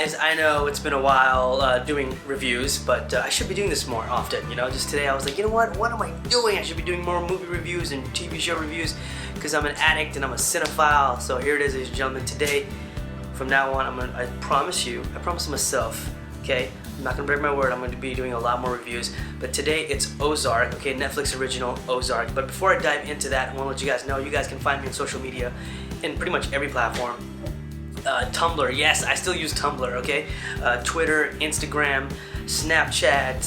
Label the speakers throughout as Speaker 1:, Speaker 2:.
Speaker 1: guys, I know it's been a while doing reviews, but I should be doing this more often, you know. Just today I was like, you know what am I doing? I should be doing more movie reviews and TV show reviews because I'm an addict and I'm a cinephile. So here it is, ladies and gentlemen. Today, from now on, I promise myself, okay, I'm not gonna break my word, I'm gonna be doing a lot more reviews. But today it's Ozark, okay, Netflix original Ozark. But before I dive into that, I wanna let you guys know you guys can find me on social media in pretty much every platform. Tumblr, yes, I still use Tumblr, okay? Twitter, Instagram, Snapchat,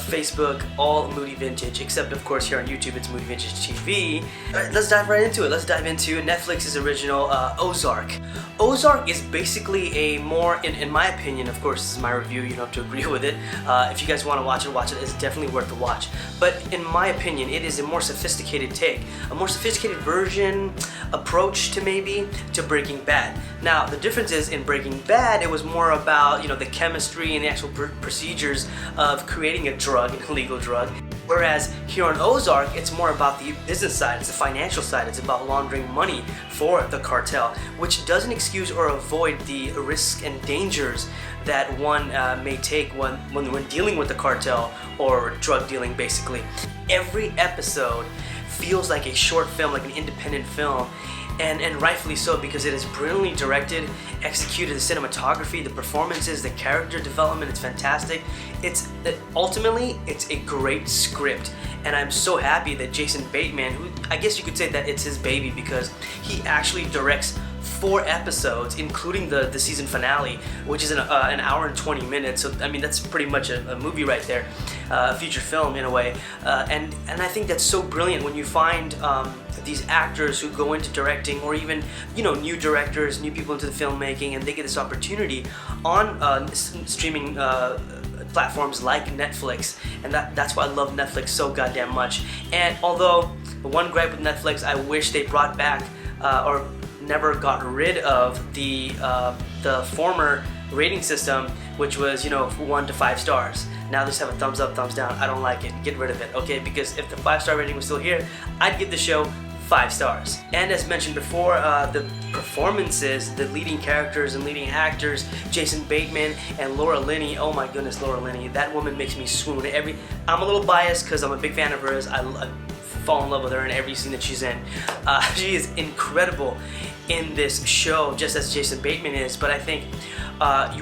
Speaker 1: Facebook, all Moody Vintage, except of course here on YouTube it's Moody Vintage TV. Alright, let's dive right into it. Let's dive into Netflix's original Ozark. Ozark is basically a more, in my opinion, of course this is my review, you don't have to agree with it. If you guys want to watch it, it's definitely worth the watch. But in my opinion, it is a more sophisticated take, a more sophisticated version, approach to Breaking Bad. Now, the difference is in Breaking Bad, it was more about, you know, the chemistry and the actual procedures of creating a drug, an illegal drug. Whereas here on Ozark, it's more about the business side, it's the financial side, it's about laundering money for the cartel, which doesn't excuse or avoid the risks and dangers that one may take when dealing with the cartel or drug dealing, basically. Every episode feels like a short film, like an independent film. And rightfully so, because it is brilliantly directed, executed, the cinematography, the performances, the character development, it's fantastic. Ultimately, it's a great script, and I'm so happy that Jason Bateman, who I guess you could say that it's his baby because he actually directs 4 episodes, including the season finale, which is an hour and 20 minutes. So I mean, that's pretty much a movie right there, a feature film in a way. And I think that's so brilliant when you find these actors who go into directing, or even, you know, new directors, new people into the filmmaking, and they get this opportunity on streaming platforms like Netflix. And that's why I love Netflix so goddamn much. And although the one gripe with Netflix, I wish they brought back or never got rid of the former rating system, which was, you know, 1 to 5 stars. Now they just have a thumbs up, thumbs down. I don't like it. Get rid of it, okay? Because if the 5-star rating was still here, I'd give the show 5 stars. And as mentioned before, the performances, the leading characters and leading actors, Jason Bateman and Laura Linney. Oh my goodness, Laura Linney. That woman makes me swoon. I'm a little biased because I'm a big fan of hers. I fall in love with her in every scene that she's in. She is incredible in this show, just as Jason Bateman is. But I think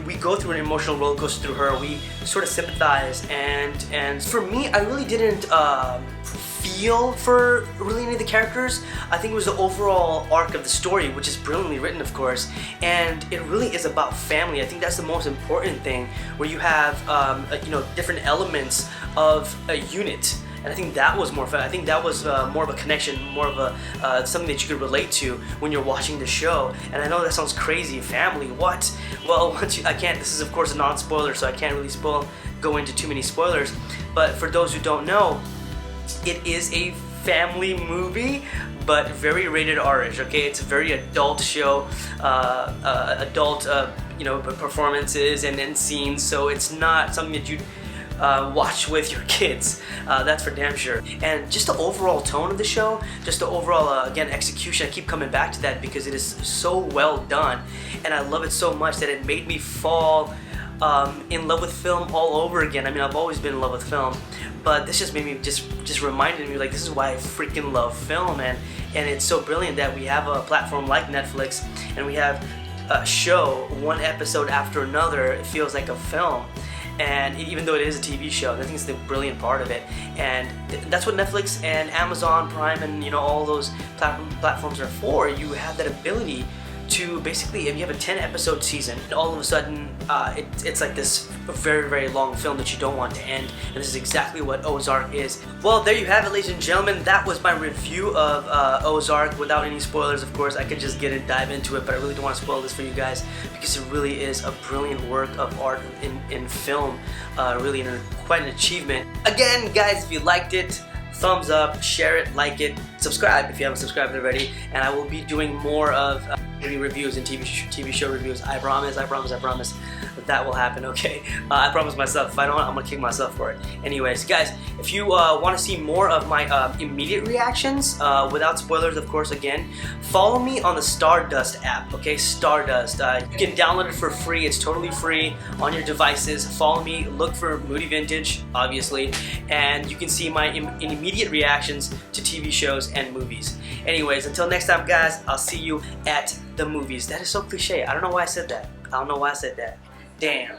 Speaker 1: we go through an emotional roller coaster through her. We sort of sympathize, and for me, I really didn't feel for really any of the characters. I think it was the overall arc of the story, which is brilliantly written, of course, and it really is about family. I think that's the most important thing, where you have you know, different elements of a unit. And I think that was more fun. I think that was more of a connection, more of a something that you could relate to when you're watching the show. And I know that sounds crazy, family, what? Well, I can't, this is of course a non-spoiler, so I can't really go into too many spoilers. But for those who don't know, it is a family movie, but very rated R-ish, okay? It's a very adult show, adult, you know, performances and scenes, so it's not something that you'd watch with your kids, that's for damn sure. And just the overall tone of the show, just the overall, again, execution, I keep coming back to that because it is so well done, and I love it so much that it made me fall in love with film all over again. I mean, I've always been in love with film, but this just made me, just reminded me, like, this is why I freaking love film, and it's so brilliant that we have a platform like Netflix, and we have a show, one episode after another, it feels like a film. And even though it is a TV show, I think it's the brilliant part of it. And that's what Netflix and Amazon Prime and, you know, all those platforms are for. You have that ability to basically, if you have a 10-episode season, all of a sudden it's like this very, very long film that you don't want to end. And this is exactly what Ozark is. Well, there you have it, ladies and gentlemen. That was my review of Ozark, without any spoilers, of course. I could just dive into it, but I really don't want to spoil this for you guys because it really is a brilliant work of art in film. Really quite an achievement. Again, guys, if you liked it, thumbs up, share it, like it, subscribe if you haven't subscribed already, and I will be doing more of movie reviews and TV show reviews. I promise that will happen, okay? I promise myself. If I don't, I'm gonna kick myself for it. Anyways, guys, if you want to see more of my immediate reactions, without spoilers, of course, again, follow me on the Stardust app, okay? Stardust. You can download it for free. It's totally free on your devices. Follow me, look for Moody Vintage, obviously, and you can see my immediate reactions to TV shows and movies. Anyways, until next time, guys, I'll see you at the movies. That is so cliche. I don't know why I said that. Damn.